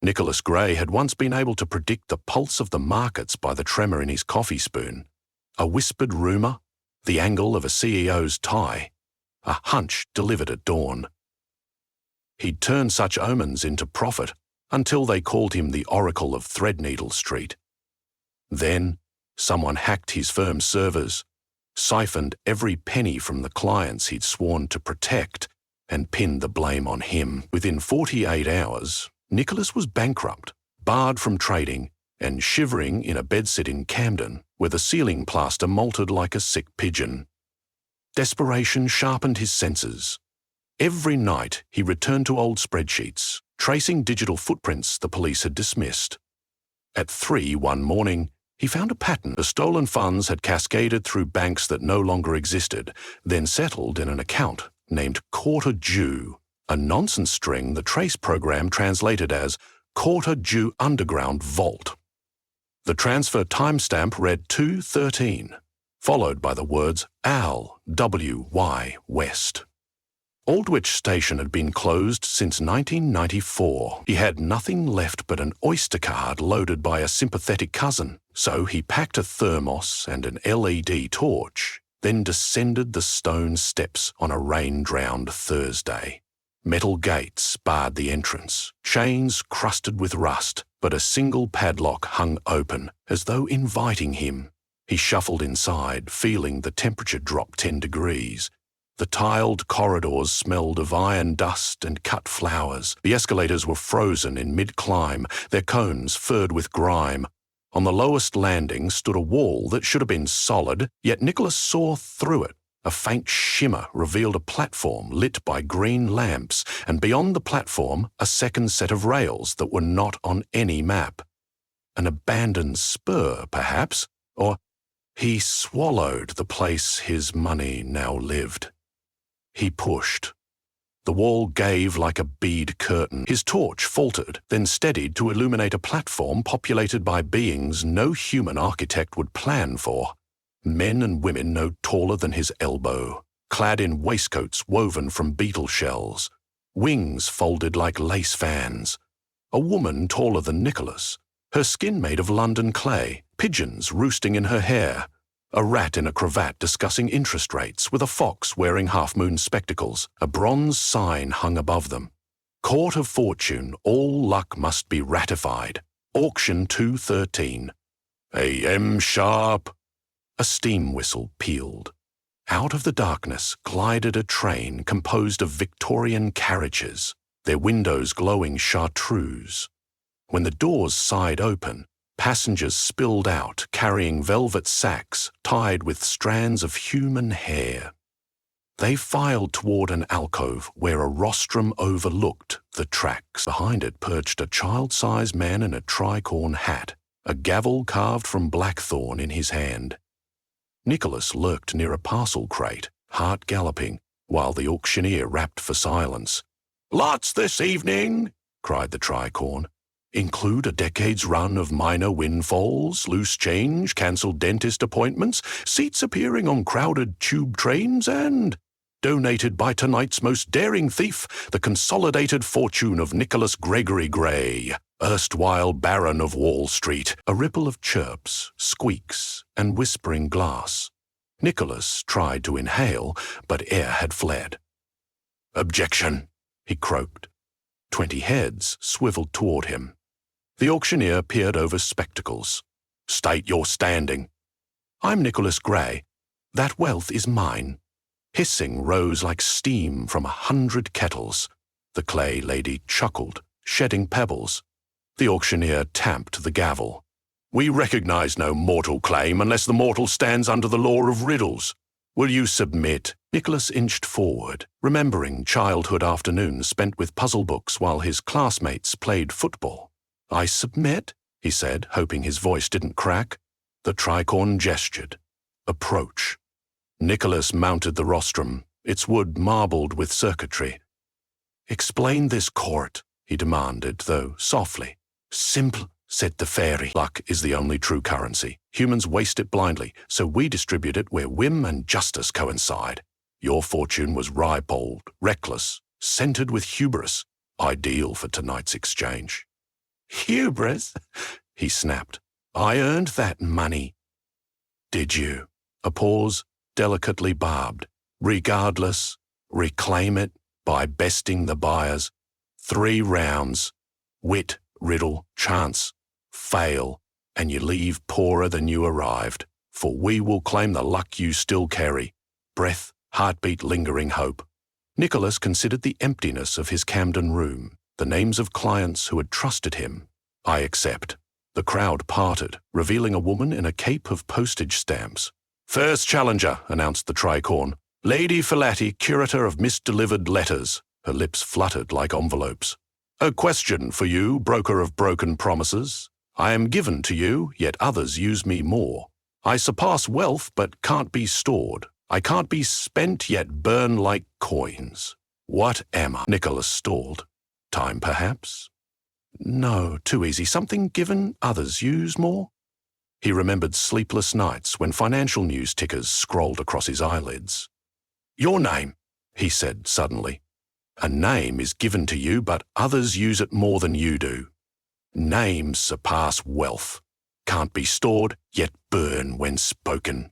Nicholas Gray had once been able to predict the pulse of the markets by the tremor in his coffee spoon, a whispered rumour, the angle of a CEO's tie, a hunch delivered at dawn. He'd turned such omens into profit until they called him the Oracle of Threadneedle Street. Then, someone hacked his firm's servers, siphoned every penny from the clients he'd sworn to protect, and pinned the blame on him. Within 48 hours, Nicholas was bankrupt, barred from trading, and shivering in a bedsit in Camden, where the ceiling plaster molted like a sick pigeon. Desperation sharpened his senses. Every night he returned to old spreadsheets, tracing digital footprints the police had dismissed. At 3 one morning, he found a pattern. The stolen funds had cascaded through banks that no longer existed, then settled in an account named Quarter Jew, a nonsense string the trace program translated as Quarter Jew Underground Vault. The transfer timestamp read 2:13, followed by the words Al W.Y. West. Aldwych Station had been closed since 1994. He had nothing left but an Oyster card loaded by a sympathetic cousin, so he packed a thermos and an LED torch, then descended the stone steps on a rain-drowned Thursday. Metal gates barred the entrance, chains crusted with rust, but a single padlock hung open, as though inviting him. He shuffled inside, feeling the temperature drop 10 degrees. The tiled corridors smelled of iron dust and cut flowers. The escalators were frozen in mid-climb, their cones furred with grime. On the lowest landing stood a wall that should have been solid, yet Nicholas saw through it. A faint shimmer revealed a platform lit by green lamps, and beyond the platform a second set of rails that were not on any map. An abandoned spur, perhaps, or he swallowed the place his money now lived. He pushed. The wall gave like a bead curtain. His torch faltered, then steadied to illuminate a platform populated by beings no human architect would plan for. Men and women no taller than his elbow, clad in waistcoats woven from beetle shells, wings folded like lace fans. A woman taller than Nicholas, her skin made of London clay, pigeons roosting in her hair. A rat in a cravat discussing interest rates with a fox wearing half-moon spectacles. A bronze sign hung above them. Court of Fortune, all luck must be ratified. Auction 2:13. AM sharp. A steam whistle pealed. Out of the darkness glided a train composed of Victorian carriages, their windows glowing chartreuse. When the doors sighed open, passengers spilled out, carrying velvet sacks tied with strands of human hair. They filed toward an alcove where a rostrum overlooked the tracks. Behind it perched a child-sized man in a tricorn hat, a gavel carved from blackthorn in his hand. Nicholas lurked near a parcel crate, heart galloping, while the auctioneer rapped for silence. "Lots this evening!" cried the tricorn. "Include a decade's run of minor windfalls, loose change, cancelled dentist appointments, seats appearing on crowded tube trains, and donated by tonight's most daring thief, the consolidated fortune of Nicholas Gregory Gray, erstwhile Baron of Wall Street." A ripple of chirps, squeaks, and whispering glass. Nicholas tried to inhale, but air had fled. "Objection," he croaked. 20 heads swiveled toward him. The auctioneer peered over spectacles. "State your standing." "I'm Nicholas Gray. That wealth is mine." Hissing rose like steam from 100 kettles. The clay lady chuckled, shedding pebbles. The auctioneer tamped the gavel. "We recognize no mortal claim unless the mortal stands under the law of riddles. Will you submit?" Nicholas inched forward, remembering childhood afternoons spent with puzzle books while his classmates played football. "I submit," he said, hoping his voice didn't crack. The tricorn gestured. "Approach." Nicholas mounted the rostrum, its wood marbled with circuitry. "Explain this court," he demanded, though softly. "Simple," said the Faerie. "Luck is the only true currency. Humans waste it blindly, so we distribute it where whim and justice coincide. Your fortune was ribald, reckless, centered with hubris, ideal for tonight's exchange." Hubris, he snapped. I earned that money. Did you? A pause, delicately barbed. Regardless, reclaim it by besting the buyers. 3 rounds. Wit, riddle, chance. Fail, and you leave poorer than you arrived. For we will claim the luck you still carry. Breath, heartbeat, lingering hope. Nicholas considered the emptiness of his Camden room, the names of clients who had trusted him. I accept. The crowd parted, revealing a woman in a cape of postage stamps. First challenger, announced the tricorn. Lady Faerie, curator of misdelivered letters. Her lips fluttered like envelopes. A question for you, broker of broken promises. I am given to you, yet others use me more. I surpass wealth, but can't be stored. I can't be spent, yet burn like coins. What am I? Nicholas stalled. Time, perhaps? No, too easy. Something given, others use more? He remembered sleepless nights when financial news tickers scrolled across his eyelids. Your name, he said suddenly. A name is given to you, but others use it more than you do. Names surpass wealth. Can't be stored, yet burn when spoken.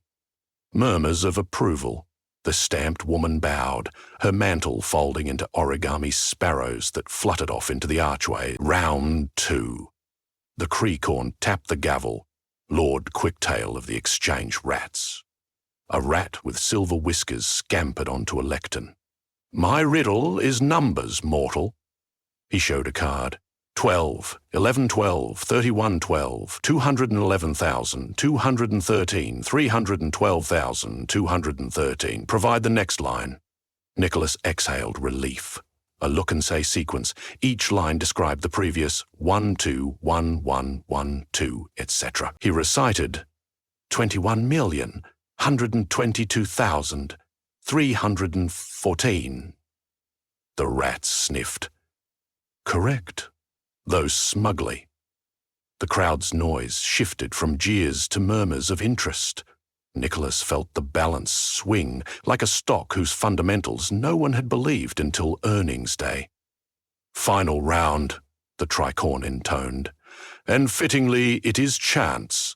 Murmurs of approval. The stamped woman bowed, her mantle folding into origami sparrows that fluttered off into the archway. Round 2. The Creecorn tapped the gavel, Lord Quicktail of the Exchange Rats. A rat with silver whiskers scampered onto a lectern. My riddle is numbers, mortal. He showed a card. 12, 11, 12, 31, 12, 211,000, 213, 312,000, 213. Provide the next line. Nicholas exhaled relief. A look-and-say sequence. Each line described the previous 1, 2, 1, 1, 1, 2, etc. He recited 21,122,314. The rat sniffed. Correct. Though smugly. The crowd's noise shifted from jeers to murmurs of interest. Nicholas felt the balance swing like a stock whose fundamentals no one had believed until earnings day. Final round, the tricorn intoned, and fittingly it is chance.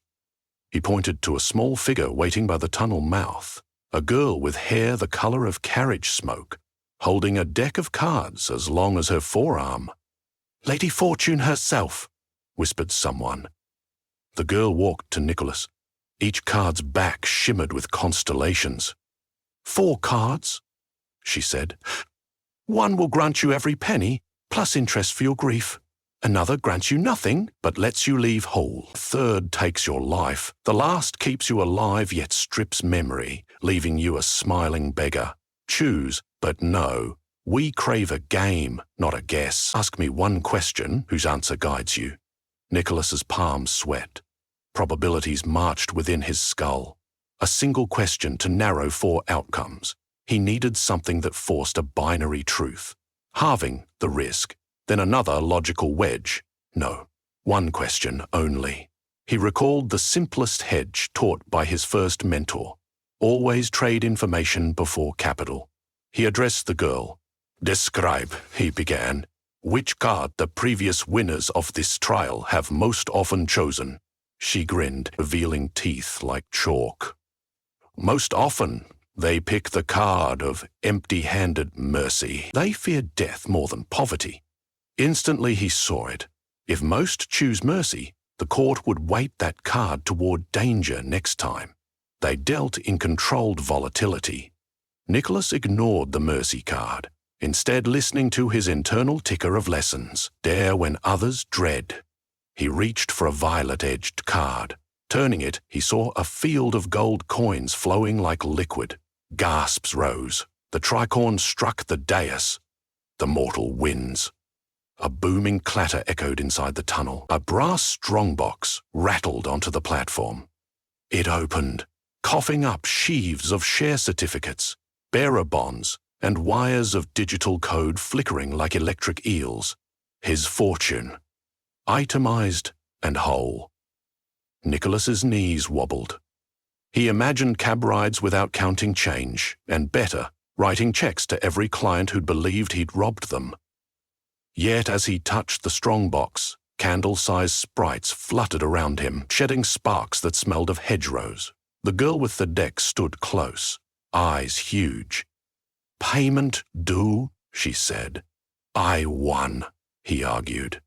He pointed to a small figure waiting by the tunnel mouth, a girl with hair the color of carriage smoke, holding a deck of cards as long as her forearm. Lady Fortune herself, whispered someone. The girl walked to Nicholas. Each card's back shimmered with constellations. 4 cards, she said. One will grant you every penny, plus interest for your grief. Another grants you nothing, but lets you leave whole. A third takes your life. The last keeps you alive, yet strips memory, leaving you a smiling beggar. Choose, but no. We crave a game, not a guess. Ask me one question whose answer guides you. Nicholas's palms sweat. Probabilities marched within his skull. A single question to narrow 4 outcomes. He needed something that forced a binary truth. Halving the risk, then another logical wedge. No, one question only. He recalled the simplest hedge taught by his first mentor. Always trade information before capital. He addressed the girl. Describe, he began, which card the previous winners of this trial have most often chosen. She grinned, revealing teeth like chalk. Most often, they pick the card of empty-handed mercy. They fear death more than poverty. Instantly he saw it. If most choose mercy, the court would weight that card toward danger next time. They dealt in controlled volatility. Nicholas ignored the mercy card, instead listening to his internal ticker of lessons. Dare when others dread. He reached for a violet-edged card. Turning it, he saw a field of gold coins flowing like liquid. Gasps rose. The tricorn struck the dais. The mortal wins. A booming clatter echoed inside the tunnel. A brass strongbox rattled onto the platform. It opened, coughing up sheaves of share certificates, bearer bonds, and wires of digital code flickering like electric eels. His fortune. Itemized and whole. Nicholas's knees wobbled. He imagined cab rides without counting change, and better, writing checks to every client who'd believed he'd robbed them. Yet as he touched the strongbox, Candle-sized sprites fluttered around him, shedding sparks that smelled of hedgerows. The girl with the deck stood close, eyes huge. "Payment due," she said. "I won," he argued.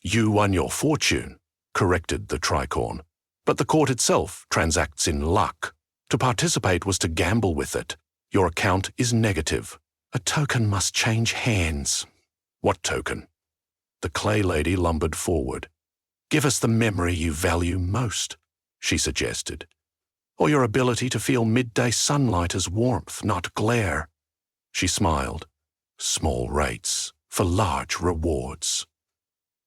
"You won your fortune," corrected the tricorn. "But the court itself transacts in luck. To participate was to gamble with it. Your account is negative. A token must change hands." "What token?" The clay lady lumbered forward. "Give us the memory you value most," she suggested. "Or your ability to feel midday sunlight as warmth, not glare." She smiled. "Small rates for large rewards."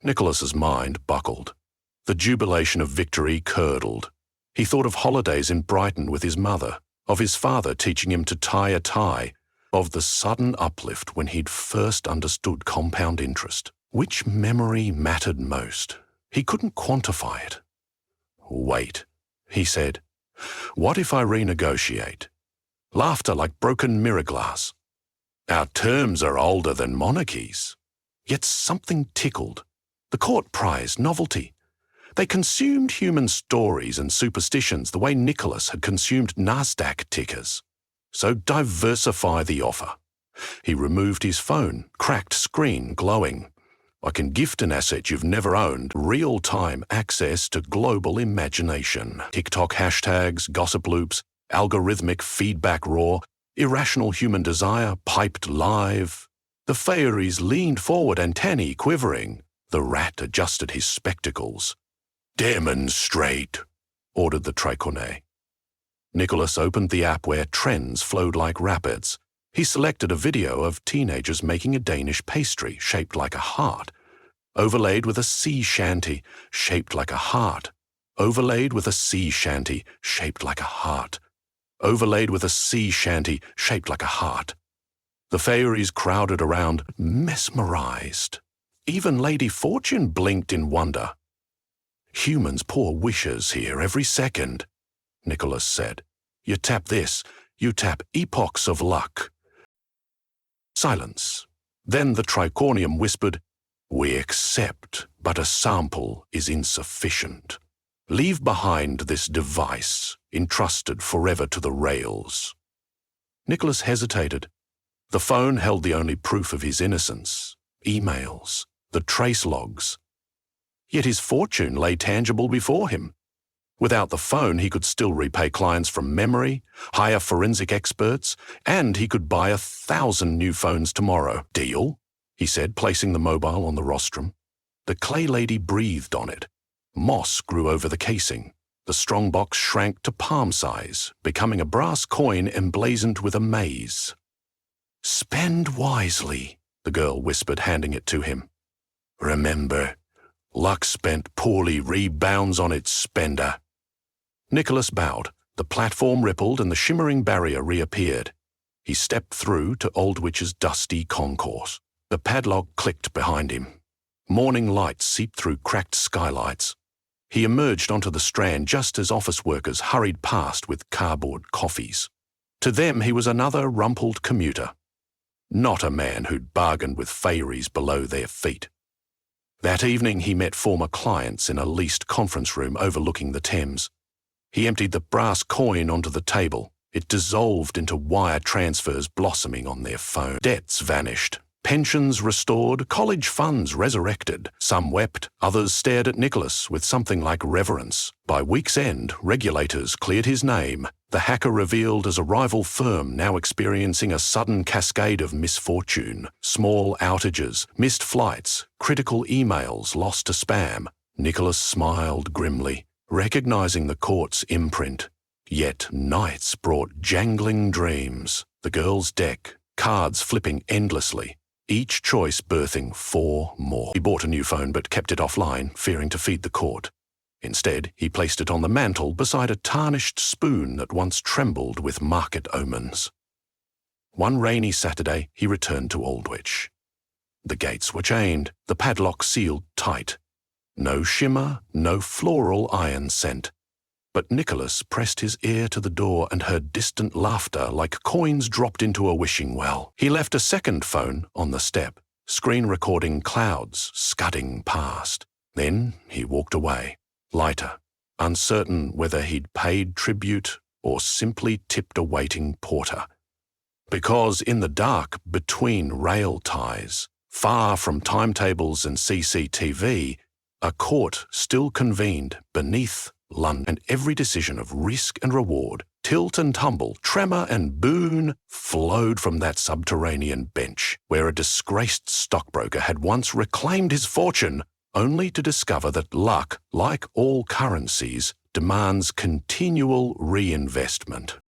Nicholas's mind buckled. The jubilation of victory curdled. He thought of holidays in Brighton with his mother, of his father teaching him to tie a tie, of the sudden uplift when he'd first understood compound interest. Which memory mattered most? He couldn't quantify it. "Wait," he said. "What if I renegotiate? Laughter like broken mirror glass. Our terms are older than monarchies." Yet something tickled. The court prized novelty. They consumed human stories and superstitions the way Nicholas had consumed Nasdaq tickers. So diversify the offer. He removed his phone, cracked screen glowing. "I can gift an asset you've never owned, real-time access to global imagination. TikTok hashtags, gossip loops, algorithmic feedback raw, irrational human desire piped live." The Faeries leaned forward, antennae quivering. The rat adjusted his spectacles. "Demonstrate," ordered the tricornet. Nicholas opened the app where trends flowed like rapids. He selected a video of teenagers making a Danish pastry shaped like a heart, overlaid with a sea shanty shaped like a heart, overlaid with a sea shanty shaped like a heart, overlaid with a sea shanty shaped like a heart. The Faeries crowded around, mesmerized. Even Lady Fortune blinked in wonder. "Humans pour wishes here every second," Nicholas said. "You tap this, you tap epochs of luck." Silence. Then the tricornium whispered, "We accept, but a sample is insufficient. Leave behind this device, entrusted forever to the rails." Nicholas hesitated. The phone held the only proof of his innocence: emails, the trace logs. Yet his fortune lay tangible before him. Without the phone, he could still repay clients from memory, hire forensic experts, and he could buy 1,000 new phones tomorrow. "Deal?" he said, placing the mobile on the rostrum. The clay lady breathed on it. Moss grew over the casing. The strong box shrank to palm size, becoming a brass coin emblazoned with a maze. "Spend wisely," the girl whispered, handing it to him. "Remember, luck spent poorly rebounds on its spender." Nicholas bowed. The platform rippled and the shimmering barrier reappeared. He stepped through to Aldwich's dusty concourse. The padlock clicked behind him. Morning light seeped through cracked skylights. He emerged onto the Strand just as office workers hurried past with cardboard coffees. To them, he was another rumpled commuter. Not a man who'd bargained with Faeries below their feet. That evening, he met former clients in a leased conference room overlooking the Thames. He emptied the brass coin onto the table. It dissolved into wire transfers blossoming on their phone. Debts vanished. Pensions restored, college funds resurrected. Some wept, others stared at Nicholas with something like reverence. By week's end, regulators cleared his name. The hacker revealed as a rival firm now experiencing a sudden cascade of misfortune. Small outages, missed flights, critical emails lost to spam. Nicholas smiled grimly, recognizing the court's imprint. Yet nights brought jangling dreams. The girl's deck, cards flipping endlessly. Each choice birthing 4 more. He bought a new phone but kept it offline, fearing to feed the court. Instead, he placed it on the mantel beside a tarnished spoon that once trembled with market omens. One rainy Saturday, he returned to Aldwych. The gates were chained, the padlock sealed tight. No shimmer, no floral iron scent. But Nicholas pressed his ear to the door and heard distant laughter like coins dropped into a wishing well. He left a second phone on the step, screen recording clouds scudding past. Then he walked away, lighter, uncertain whether he'd paid tribute or simply tipped a waiting porter. Because in the dark between rail ties, far from timetables and CCTV, a court still convened beneath London, and every decision of risk and reward, tilt and tumble, tremor and boon flowed from that subterranean bench where a disgraced stockbroker had once reclaimed his fortune, only to discover that luck, like all currencies, demands continual reinvestment.